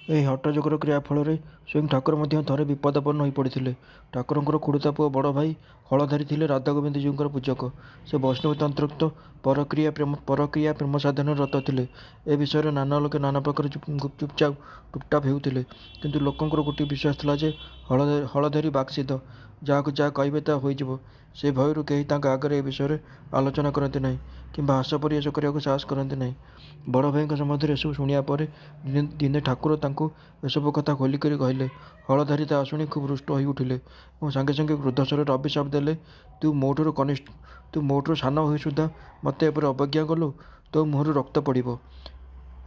ଏହି ହଠଯୋଗର କ୍ରିୟା ଫଳରେ ସ୍ୱୟଂ ଠାକୁର ମଧ୍ୟ ଥରେ ବିପଦାପନ୍ନ ହୋଇପଡ଼ିଥିଲେ। ଠାକୁରଙ୍କର ଖୁଡ଼ୁତା ପୁଅ ବଡ଼ ଭାଇ ହଳଧାରୀ ଥିଲେ ରାଧାଗୋବିନ୍ଦଜୀଙ୍କର ପୂଜକ। ସେ ବୈଷ୍ଣବ ତନ୍ତ୍ରୋକ୍ତ ପରକ୍ରିୟା ପ୍ରେମ ସାଧନରେ ରତ ଥିଲେ। ଏ ବିଷୟରେ ନାନା ଲୋକେ ନାନା ପ୍ରକାର ଟୁକ୍ଟାପ ହେଉଥିଲେ। କିନ୍ତୁ ଲୋକଙ୍କର ଗୋଟିଏ ବିଶ୍ୱାସ ଥିଲା ଯେ ହଳଧାରୀ ବାକ୍ସିଦ୍ଧ, ଯାହାକୁ ଯାହା କହିବେ ତାହା ହୋଇଯିବ। ସେ ଭୟରୁ କେହି ତାଙ୍କ ଆଗରେ ଏ ବିଷୟରେ ଆଲୋଚନା କରନ୍ତି ନାହିଁ କିମ୍ବା ହାସ୍ୟ ପରିହାସ କରିବାକୁ ସାହସ କରନ୍ତି ନାହିଁ। ବଡ଼ ଭାଇଙ୍କ ସମ୍ବନ୍ଧରେ ଏସବୁ ଶୁଣିବା ପରେ ଦିନେ ଠାକୁର ତାଙ୍କୁ ଏସବୁ କଥା ଖୋଲିକରି କହିଲେ। ହଳଧାରୀ ତାହା ଶୁଣି ଖୁବ୍ ରୁଷ୍ଟ ହୋଇଉଠିଲେ ଏବଂ ସାଙ୍ଗେ ସାଙ୍ଗେ କ୍ରୋଧ ସ୍ୱରରେ ଅଭିଶାପ ଦେଲେ, ତୁ ମୋଠାରୁ ସାନ ହୋଇ ସୁଦ୍ଧା ମୋତେ ଏପରି ଅବଜ୍ଞା କଲୁ, ତୋ ମୁହଁରୁ ରକ୍ତ ପଡ଼ିବ।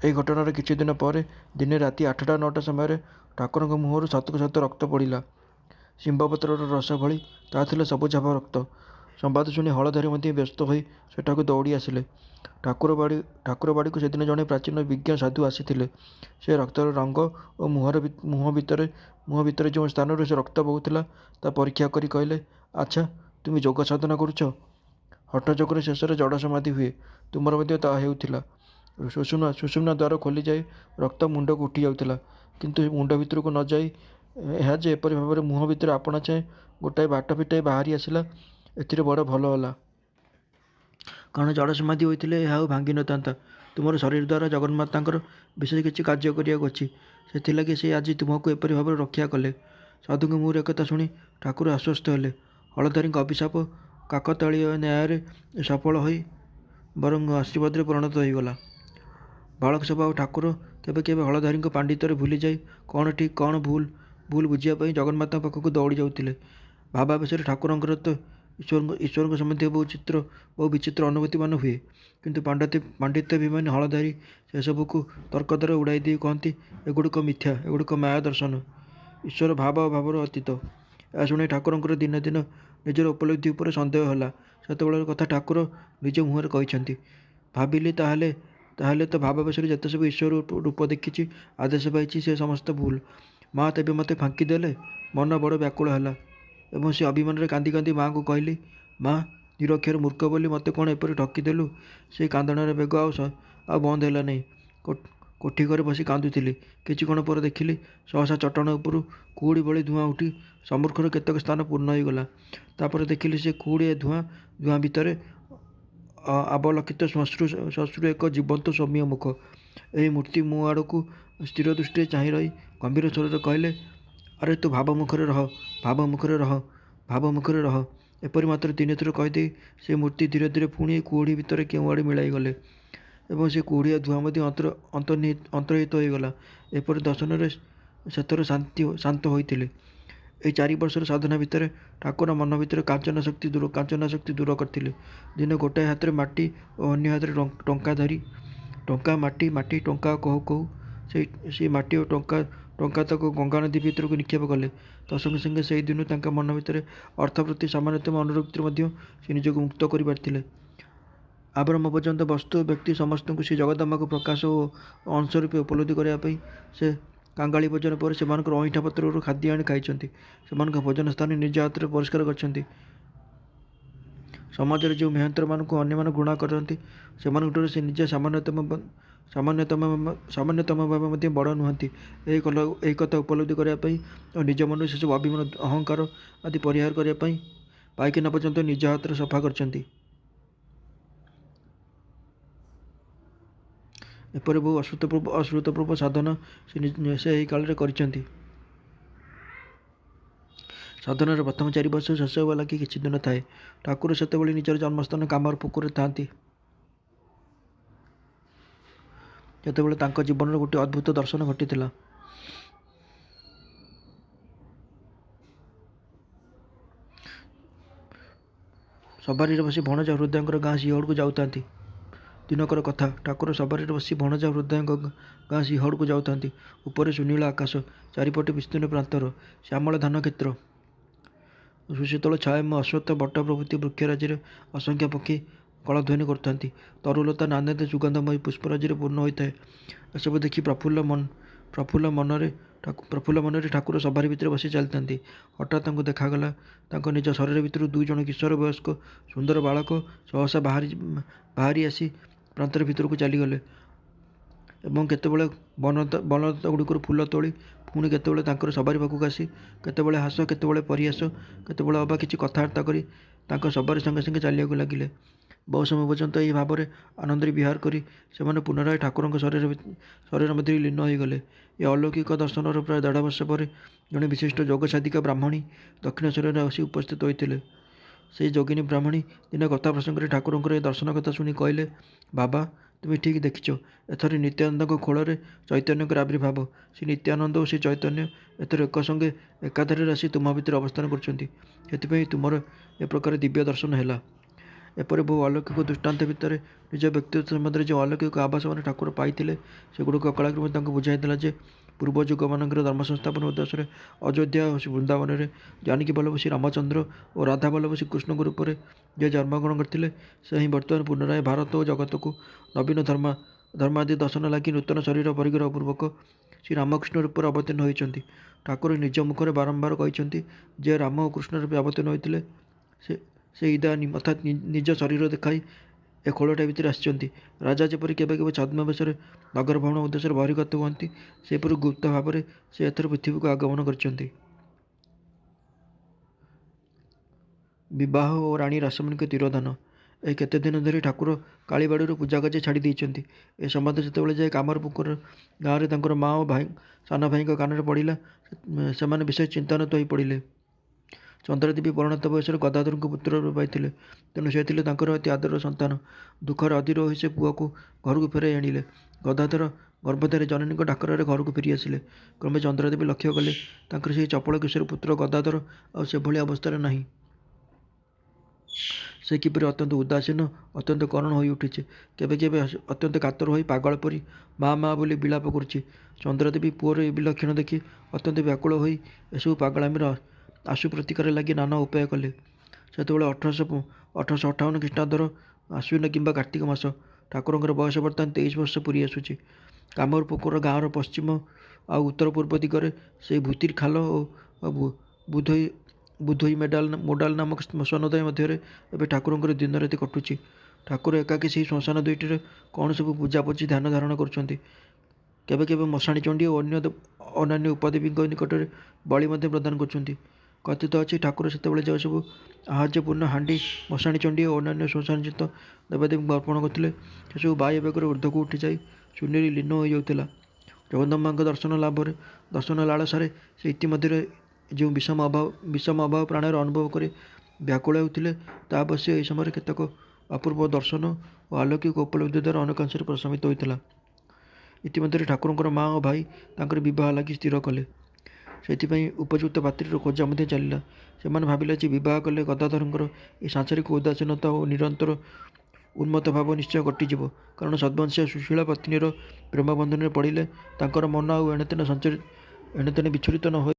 ଏହି ଘଟଣାର କିଛି ଦିନ ପରେ ଦିନେ ରାତି 8ଟା-9ଟା ସମୟରେ ଠାକୁରଙ୍କ ମୁହଁରୁ ସତକୁ ସତ ରକ୍ତ ପଡ଼ିଲା। ଶିମ୍ବପତ୍ରର ରସ ଭଳି ତାହା ଥିଲା ସବୁଜାଭ ରକ୍ତ। ସମ୍ବାଦ ଶୁଣି ହଳଧାରୀ ମଧ୍ୟ ବ୍ୟସ୍ତ ହୋଇ ସେଠାକୁ ଦୌଡ଼ି ଆସିଲେ। ଠାକୁରବାଡ଼ିକୁ ସେଦିନ ଜଣେ ପ୍ରାଚୀନ ବିଜ୍ଞ ସାଧୁ ଆସିଥିଲେ। ସେ ରକ୍ତର ରଙ୍ଗ ଓ ମୁହଁ ଭିତରେ ଯେଉଁ ସ୍ଥାନରୁ ସେ ରକ୍ତ ବହୁଥିଲା ତା ପରୀକ୍ଷା କରି କହିଲେ, ଆଚ୍ଛା, ତୁମେ ଯୋଗ ସାଧନା କରୁଛ? ହଠଯୋଗରେ ଶେଷରେ ଜଡ଼ ସମାଧି ହୁଏ। ତୁମର ମଧ୍ୟ ତାହା ହେଉଥିଲା। ସୁଷୁମ୍ନା ଦ୍ୱାର ଖୋଲିଯାଇ ରକ୍ତ ମୁଣ୍ଡକୁ ଉଠି ଯାଉଥିଲା। କିନ୍ତୁ ମୁଣ୍ଡ ଭିତରକୁ ନ ଯାଇ ଏହା ଯେ ଏପରି ଭାବରେ ମୁହଁ ଭିତରେ ଆପଣା ଛାଏଁ ଗୋଟାଏ ବାଟ ଫିଟାଇ ବାହାରି ଆସିଲା, ଏଥିରେ ବଡ଼ ଭଲ ହେଲା। କାରଣ ଜଡ଼ ସମାଧି ହୋଇଥିଲେ ଏହା ଆଉ ଭାଙ୍ଗି ନଥାନ୍ତା। ତୁମର ଶରୀର ଦ୍ୱାରା ଜଗନ୍ମାତାଙ୍କର ବିଶେଷ କିଛି କାର୍ଯ୍ୟ କରିବାକୁ ଅଛି। ସେଥିଲାଗି ସେ ଆଜି ତୁମକୁ ଏପରି ଭାବରେ ରକ୍ଷା କଲେ। ସାଧୁଙ୍କ ମୁହଁରୁ ଏକଥା ଶୁଣି ଠାକୁର ଆଶ୍ୱସ୍ତ ହେଲେ। ହଳଧାରୀଙ୍କ ଅଭିଶାପ କାକତାଳୀୟ ନ୍ୟାୟରେ ସଫଳ ହୋଇ ବରଂ ଆଶୀର୍ବାଦରେ ପରିଣତ ହୋଇଗଲା। ବାଳକ ସ୍ୱଭାବ ଠାକୁର କେବେ କେବେ ହଳଧାରୀଙ୍କ ପାଣ୍ଡିତ୍ୟରେ ଭୁଲିଯାଇ କ'ଣ ଠିକ୍ କ'ଣ ଭୁଲ ବୁଝିବା ପାଇଁ ଜଗନ୍ମାତାଙ୍କ ପାଖକୁ ଦୌଡ଼ି ଯାଉଥିଲେ। ଭାବାବେଶରେ ଠାକୁରଙ୍କର ତ ଈଶ୍ୱରଙ୍କ ସମ୍ବନ୍ଧୀୟ ବହୁ ବିଚିତ୍ର ଅନୁଭୂତିମାନ ହୁଏ। କିନ୍ତୁ ପାଣ୍ଡିତ୍ୟାଭିମାନୀ ହଳଧାରୀ ସେସବୁକୁ ତର୍କ ଦ୍ୱାରା ଉଡ଼ାଇ ଦେଇ କହନ୍ତି, ଏଗୁଡ଼ିକ ମିଥ୍ୟା, ଏଗୁଡ଼ିକ ମାୟା ଦର୍ଶନ। ଈଶ୍ୱର ଭାବ ଓ ଭାବର ଅତୀତ। ଏହା ଶୁଣି ଠାକୁରଙ୍କର ଦିନେ ଦିନେ ନିଜର ଉପଲବ୍ଧି ଉପରେ ସନ୍ଦେହ ହେଲା। ସେତେବେଳର କଥା ଠାକୁର ନିଜ ମୁହଁରେ କହିଛନ୍ତି। ଭାବିଲି ତାହେଲେ ତ ଭାବାବେଶରେ ଯେତେ ସବୁ ଈଶ୍ୱର ରୂପ ଦେଖିଛି, ଆଦେଶ ପାଇଛି, ସେ ସମସ୍ତ ଭୁଲ। ମା ତେବେ ମୋତେ ଫାଙ୍କି ଦେଲେ। ମନ ବଡ଼ ବ୍ୟାକୁଳ ହେଲା ଏବଂ ସେ ଅଭିମାନରେ କାନ୍ଦି କାନ୍ଦି ମା'ଙ୍କୁ କହିଲି, ମା, ନିରକ୍ଷର ମୂର୍ଖ ବୋଲି ମୋତେ କ'ଣ ଏପରି ଠକିଦେଲୁ? ସେହି କାନ୍ଦଣାର ବେଗ ଆଉ ବନ୍ଦ ହେଲା ନାହିଁ। କୋଠି ଘରେ ବସି କାନ୍ଦୁଥିଲି। କିଛି କ୍ଷଣ ପରେ ଦେଖିଲି ସହସା ଚଟାଣ ଉପରୁ କୁହୁଡ଼ି ଭଳି ଧୂଆଁ ଉଠି ସମ୍ମୁଖର କେତେକ ସ୍ଥାନ ପୂର୍ଣ୍ଣ ହୋଇଗଲା। ତାପରେ ଦେଖିଲି ସେ କୁହୁଡ଼ି ଓ ଧୂଆଁ ଭିତରେ ଅବଲୋକିତ ଶ୍ମଶ୍ରୁ ଏକ ଜୀବନ୍ତ ସୌମ୍ୟ ମୁଖ। ଏହି ମୂର୍ତ୍ତି ମୋ ଆଡ଼କୁ ସ୍ଥିର ଦୃଷ୍ଟିରେ ଚାହିଁ ରହି ଗମ୍ଭୀର ସ୍ୱରରେ କହିଲେ, ଆରେ ତୁ ଭାବମୁଖରେ ରହ, ଭାବମୁଖରେ ରହ, ଭାବମୁଖରେ ରହ। ଏପରି ମାତ୍ର 3 ଥର କହିଦେଇ ସେ ମୂର୍ତ୍ତି ଧୀରେ ଧୀରେ ପୁଣି କୁହୁଡ଼ି ଭିତରେ କେଉଁଆଡ଼େ ମିଳାଇ ଗଲେ ଏବଂ ସେ କୁହୁଡ଼ି ଓ ଧୂଆଁ ମଧ୍ୟ ଅନ୍ତର୍ହିତ ହୋଇଗଲା। ଏପରି ଦର୍ଶନରେ ସେଥର ଶାନ୍ତ ହୋଇଥିଲେ। ଏହି 4 ବର୍ଷର ସାଧନା ଭିତରେ ଠାକୁର ମନ ଭିତରେ କାଞ୍ଚନାସକ୍ତି ଦୂର କରିଥିଲେ। ଦିନେ ଗୋଟାଏ ହାତରେ ମାଟି ଓ ଅନ୍ୟ ହାତରେ ଟଙ୍କା ଧରି ମାଟି ଟଙ୍କା କହୁ କହୁ ସେହି ମାଟି ଓ ଟଙ୍କାତକ ଗଙ୍ଗାନଦୀ ଭିତରକୁ ନିକ୍ଷେପ କଲେ। ତତ୍ସଙ୍ଗେ ସଙ୍ଗେ ସେହି ଦିନୁ ତାଙ୍କ ମନ ଭିତରେ ଅର୍ଥ ପ୍ରତି ସାମାନ୍ୟତମ ଅନୁରକ୍ତିରୁ ମଧ୍ୟ ସେ ନିଜକୁ ମୁକ୍ତ କରିପାରିଥିଲେ। ଆବ୍ରହ୍ମ ପର୍ଯ୍ୟନ୍ତ ବସ୍ତୁ ଓ ବ୍ୟକ୍ତି ସମସ୍ତଙ୍କୁ ଶ୍ରୀ ଜଗଦମ୍ବାକୁ ପ୍ରକାଶ ଓ ଅଂଶ ରୂପେ ଉପଲବ୍ଧି କରିବା ପାଇଁ ସେ କାଙ୍ଗାଳି ଭୋଜନ ପରେ ସେମାନଙ୍କର ଅଇଁଠା ପତ୍ରରୁ ଖାଦ୍ୟ ଆଣି ଖାଇଛନ୍ତି। ସେମାନଙ୍କ ଭୋଜନ ସ୍ଥାନ ନିଜ ହାତରେ ପରିଷ୍କାର କରିଛନ୍ତି। ସମାଜରେ ଯେଉଁ ମେହେନ୍ତରମାନଙ୍କୁ ଅନ୍ୟମାନେ ଘୃଣା କରନ୍ତି, ସେମାନଙ୍କଠାରୁ ସେ ନିଜେ ସାମାନ୍ୟତମ ଭାବେ ମଧ୍ୟ ବଡ଼ ନୁହନ୍ତି। ଏହି କଥା ଉପଲବ୍ଧି କରିବା ପାଇଁ ଓ ନିଜ ମନରୁ ସେସବୁ ଅଭିମାନ ଅହଙ୍କାର ଆଦି ପରିହାର କରିବା ପାଇଁ ପାଇଖାନା ପର୍ଯ୍ୟନ୍ତ ନିଜ ହାତରେ ସଫା କରିଛନ୍ତି। ଏପରି ବହୁ ଅଶ୍ରୁତପୂର୍ବ ସାଧନା ସେ ଏହି କାଳରେ କରିଛନ୍ତି। ସାଧନାର ପ୍ରଥମ 4 ବର୍ଷ ଶେଷ ହେବା ଲାଗି କିଛି ଦିନ ଥାଏ। ଠାକୁର ସେତେବେଳେ ନିଜର ଜନ୍ମସ୍ଥାନ କାମରପୁକୁରରେ ଥାନ୍ତି। ଯେତେବେଳେ ତାଙ୍କ ଜୀବନରେ ଗୋଟିଏ ଅଦ୍ଭୁତ ଦର୍ଶନ ଘଟିଥିଲା। ସବାରିରେ ବସି ଭଣଜା ହୃଦୟଙ୍କର ଗାଁ ସିଂହଳକୁ ଯାଉଥାନ୍ତି। ଦିନକର କଥା, ଠାକୁର ସବାରିରେ ବସି ଭଣଜା ହୃଦୟଙ୍କ ଗାଁ ସିଂହଳକୁ ଯାଉଥାନ୍ତି। ଉପରେ ସୁନୀଳ ଆକାଶ, ଚାରିପଟେ ବିସ୍ତୀର୍ଣ୍ଣ ପ୍ରାନ୍ତର, ଶ୍ୟାମଳ ଧାନକ୍ଷେତ୍ର, ସୁଶୀତଳ ଛାୟାମୟ ଅଶ୍ୱତ୍ଥ ବଟ ପ୍ରଭୃତି ବୃକ୍ଷରାଜିରେ ଅସଂଖ୍ୟ ପକ୍ଷୀ କଳଧ୍ୱନି କରୁଥାନ୍ତି। ତରୁଲତା ନାନାଦି ସୁଗନ୍ଧମୟୀ ପୁଷ୍ପରାଜିରେ ପୂର୍ଣ୍ଣ ହୋଇଥାଏ। ଏସବୁ ଦେଖି ପ୍ରଫୁଲ୍ଲ ମନରେ ଠାକୁର ସବାରି ଭିତରେ ବସି ଚାଲିଥାନ୍ତି। ହଠାତ୍ ତାଙ୍କୁ ଦେଖାଗଲା, ତାଙ୍କ ନିଜ ଶରୀର ଭିତରୁ 2 ଜଣ କିଶୋର ବୟସ୍କ ସୁନ୍ଦର ବାଳକ ସହସା ବାହାରି ଆସି ପ୍ରାନ୍ତର ଭିତରକୁ ଚାଲିଗଲେ। ଏବଂ କେତେବେଳେ ବନଲତା ଗୁଡ଼ିକରୁ ଫୁଲ ତୋଳି ପୁଣି କେତେବେଳେ ତାଙ୍କର ସବାରି ପାଖକୁ ଆସି କେତେବେଳେ ହାସ କେତେବେଳେ ପରିହାସ କେତେବେଳେ ଅବା କିଛି କଥାବାର୍ତ୍ତା କରି ତାଙ୍କ ସବାରି ସଙ୍ଗେ ସଙ୍ଗେ ଚାଲିବାକୁ ଲାଗିଲେ। ବହୁ ସମୟ ପର୍ଯ୍ୟନ୍ତ ଏହି ଭାବରେ ଆନନ୍ଦରେ ବିହାର କରି ସେମାନେ ପୁନରାୟ ଠାକୁରଙ୍କ ଶରୀର ମଧ୍ୟରେ ଲୀନ ହୋଇଗଲେ। ଏ ଅଲୌକିକ ଦର୍ଶନର ପ୍ରାୟ 1.5 ବର୍ଷ ପରେ ଜଣେ ବିଶିଷ୍ଟ ଯୋଗ ସାଧିକା ବ୍ରାହ୍ମଣୀ ଦକ୍ଷିଣେଶ୍ୱରରେ ଆସି ଉପସ୍ଥିତ ହୋଇଥିଲେ। ସେହି ଯୋଗିନୀ ବ୍ରାହ୍ମଣୀ ଦିନେ କଥା ପ୍ରସଙ୍ଗରେ ଠାକୁରଙ୍କର ଏ ଦର୍ଶନ କଥା ଶୁଣି କହିଲେ, ବାବା, ତୁମେ ଠିକ୍ ଦେଖିଛ, ଏଥର ନିତ୍ୟାନନ୍ଦଙ୍କ କୋଳରେ ଚୈତନ୍ୟଙ୍କର ଆବିର୍ଭାବ। ସେ ନିତ୍ୟାନନ୍ଦ ଓ ସେ ଚୈତନ୍ୟ ଏଥର ଏକସଙ୍ଗେ ଏକାଧାରରେ ଆସି ତୁମ ଭିତରେ ଅବସ୍ଥାନ କରୁଛନ୍ତି। ସେଥିପାଇଁ ତୁମର ଏ ପ୍ରକାର ଦିବ୍ୟ ଦର୍ଶନ ହେଲା। ଏପରି ବହୁ ଅଲୌକିକ ଦୃଷ୍ଟାନ୍ତ ଭିତରେ ନିଜ ବ୍ୟକ୍ତିତ୍ୱ ସମ୍ବନ୍ଧରେ ଯେଉଁ ଅଲୌକିକ ଆଭାସମାନ ଠାକୁର ପାଇଥିଲେ, ସେଗୁଡ଼ିକ କାଳକ୍ରମେ ତାଙ୍କୁ ବୁଝାଇଦେଲା ଯେ ପୂର୍ବ ଯୁଗମାନଙ୍କର ଧର୍ମ ସଂସ୍ଥାପନ ଉଦ୍ଦେଶ୍ୟରେ ଅଯୋଧ୍ୟା ଓ ବୃନ୍ଦାବନରେ ଜାନକୀ ବଲ୍ଲଭ ଶ୍ରୀରାମଚନ୍ଦ୍ର ଓ ରାଧା ବଲ୍ଲଭ ଶ୍ରୀକୃଷ୍ଣଙ୍କ ରୂପରେ ଯେ ଜନ୍ମଗ୍ରହଣ କରିଥିଲେ, ସେ ହିଁ ବର୍ତ୍ତମାନ ପୁନରାୟ ଭାରତ ଓ ଜଗତକୁ ନବୀନ ଧର୍ମାଦି ଦର୍ଶନ ଲାଗି ନୂତନ ଶରୀର ପରିଗ୍ରହ ପୂର୍ବକ ଶ୍ରୀରାମକୃଷ୍ଣ ରୂପରେ ଅବତୀର୍ଣ୍ଣ ହୋଇଛନ୍ତି। ଠାକୁର ନିଜ ମୁଖରେ ବାରମ୍ବାର କହିଛନ୍ତି ଯେ ରାମ ଓ କୃଷ୍ଣ ରୂପେ ଅବତୀର୍ଣ୍ଣ ହୋଇଥିଲେ ସେ ଇଦାନୀମ ଅର୍ଥାତ୍ ନିଜ ଶରୀର ଦେଖାଇ ଏ ଖୋଳଟା ଭିତରେ ଆସିଛନ୍ତି। ରାଜା ଯେପରି କେବେ କେବେ ଛଦ୍ମବେଶରେ ନଗର ଭ୍ରମଣ ଉଦ୍ଦେଶ୍ୟରେ ବହିର୍ଗତ ହୁଅନ୍ତି, ସେପରି ଗୁପ୍ତ ଭାବରେ ସେ ଏଥର ପୃଥିବୀକୁ ଆଗମନ କରିଛନ୍ତି। ବିବାହ ଓ ରାଣୀ ରାସମଣିଙ୍କ ତିରୋଧାନ। ଏହି କେତେ ଦିନ ଧରି ଠାକୁର କାଳୀବାଡ଼ିରୁ ପୂଜାକାର୍ଯ୍ୟ ଛାଡ଼ି ଦେଇଛନ୍ତି। ଏ ସମ୍ବାଦ ଯେତେବେଳେ ଯାଇ କାମରପୁକୁର ଗାଁରେ ତାଙ୍କର ମା ଓ ସାନ ଭାଇଙ୍କ କାନରେ ପଡ଼ିଲା, ସେମାନେ ବିଶେଷ ଚିନ୍ତାନ୍ୱିତ ହୋଇ ପଡ଼ିଲେ। ଚନ୍ଦ୍ରାଦେବୀ ପରିଣତ ବୟସରେ ଗଦାଧରଙ୍କୁ ପୁତ୍ର ରୂପେ ପାଇଥିଲେ, ତେଣୁ ସେ ଥିଲେ ତାଙ୍କର ଅତି ଆଦରର ସନ୍ତାନ। ଦୁଃଖରେ ଅଧୀର ହୋଇ ସେ ପୁଅକୁ ଘରକୁ ଫେରାଇ ଆଣିଲେ। ଗଦାଧର ଗର୍ଭଧାରୀ ଜନନୀଙ୍କ ଡାକରାରେ ଘରକୁ ଫେରି ଆସିଲେ। କ୍ରମେ ଚନ୍ଦ୍ରାଦେବୀ ଲକ୍ଷ୍ୟ କଲେ, ତାଙ୍କର ସେହି ଚପଳ କିଶୋର ପୁତ୍ର ଗଦାଧର ଆଉ ସେଭଳି ଅବସ୍ଥାରେ ନାହିଁ। ସେ କିପରି ଅତ୍ୟନ୍ତ ଉଦାସୀନ, ଅତ୍ୟନ୍ତ କରୁଣ ହୋଇ ଉଠିଛି। କେବେ କେବେ ଅତ୍ୟନ୍ତ କାତର ହୋଇ ପାଗଳ ପରି ମା ମା ବୋଲି ବିଳାପ କରୁଛି। ଚନ୍ଦ୍ରାଦେବୀ ପୁଅର ଏ ବିଲକ୍ଷଣ ଦେଖି ଅତ୍ୟନ୍ତ ବ୍ୟାକୁଳ ହୋଇ ଏସବୁ ପାଗଳାମୀର ଆଶୁ ପ୍ରତିକାର ଲାଗି ନାନା ଉପାୟ କଲେ। ସେତେବେଳେ 1858 ଖ୍ରୀଷ୍ଟାବ୍ଦର ଆଶ୍ୱିନ କିମ୍ବା କାର୍ତ୍ତିକ ମାସ। ଠାକୁରଙ୍କର ବୟସ ବର୍ତ୍ତମାନ 23 ବର୍ଷ ପୂରି ଆସୁଛି। କାମରପୁକୁର ଗାଁର ପଶ୍ଚିମ ଆଉ ଉତ୍ତର ପୂର୍ବ ଦିଗରେ ସେହି ଭୂତିର ଖାଲ ଓ ବୁଧୋଇ ମୋଡାଲ ନାମକ ଶ୍ମଶାନୋଦୟ ମଧ୍ୟରେ ଏବେ ଠାକୁରଙ୍କର ଦିନରାତି କଟୁଛି। ଠାକୁର ଏକାକୀ ସେହି ଶ୍ମଶାନ ଦୁଇଟିରେ କ'ଣ ସବୁ ପୂଜାପୂଜି ଧ୍ୟାନ ଧାରଣା କରୁଛନ୍ତି। କେବେ କେବେ ମଶାଣୀ ଚଣ୍ଡୀ ଓ ଅନ୍ୟାନ୍ୟ ଉପାଦେବୀଙ୍କ ନିକଟରେ ବଳି ମଧ୍ୟ ପ୍ରଦାନ କରୁଛନ୍ତି। କଥିତ ଅଛି, ଠାକୁର ସେତେବେଳେ ଯେଉଁ ସବୁ ଆହାର୍ଯ୍ୟପୂର୍ଣ୍ଣ ହାଣ୍ଡି ମଶାଣୀ ଚଣ୍ଡୀ ଓ ଅନ୍ୟାନ୍ୟ ଶ୍ମଶାନସ୍ଥିତ ଦେବାଦେବୀଙ୍କୁ ଅର୍ପଣ କରୁଥିଲେ, ସେସବୁ ବାହ୍ୟ ବେଗରେ ଊର୍ଦ୍ଧ୍ୱକୁ ଉଠିଯାଇ ଶୂନ୍ୟରେ ଲୀନ ହୋଇଯାଉଥିଲା। ଜଗଦମ୍ବାଙ୍କ ଦର୍ଶନ ଲାଳସାରେ ସେ ଇତିମଧ୍ୟରେ ଯେଉଁ ବିଷମ ଅଭାବ ପ୍ରାଣରେ ଅନୁଭବ କରି ବ୍ୟାକୁଳ ହେଉଥିଲେ, ତାହା ଅବଶ୍ୟ ଏହି ସମୟରେ କେତେକ ଅପୂର୍ବ ଦର୍ଶନ ଓ ଆଲୌକିକ ଉପଲବ୍ଧି ଦ୍ୱାରା ଅନେକାଂଶରେ ପ୍ରଶମିତ ହୋଇଥିଲା। ଇତିମଧ୍ୟରେ ଠାକୁରଙ୍କର ମା ଓ ଭାଇ ତାଙ୍କର ବିବାହ ଲାଗି ସ୍ଥିର କଲେ। ସେଥିପାଇଁ ଉପଯୁକ୍ତ ପାତ୍ରୀର ଖୋଜା ମଧ୍ୟ ଚାଲିଲା। ସେମାନେ ଭାବିଲେ ଯେ ବିବାହ କଲେ ଗଦାଧରଙ୍କର ଏହି ସାଂସାରିକ ଉଦାସୀନତା ଓ ନିରନ୍ତର ଉନ୍ମତ୍ତ ଭାବ ନିଶ୍ଚୟ କଟିଯିବ। କାରଣ ସଦ୍ବଂଶୀୟ ସୁଶୀଳା ପତ୍ନୀର ପ୍ରେମ ବନ୍ଧନରେ ପଡ଼ିଲେ ତାଙ୍କର ମନ ଆଉ ଏଣେତେଣେ ବିଚଳିତ ନ ହୋଇ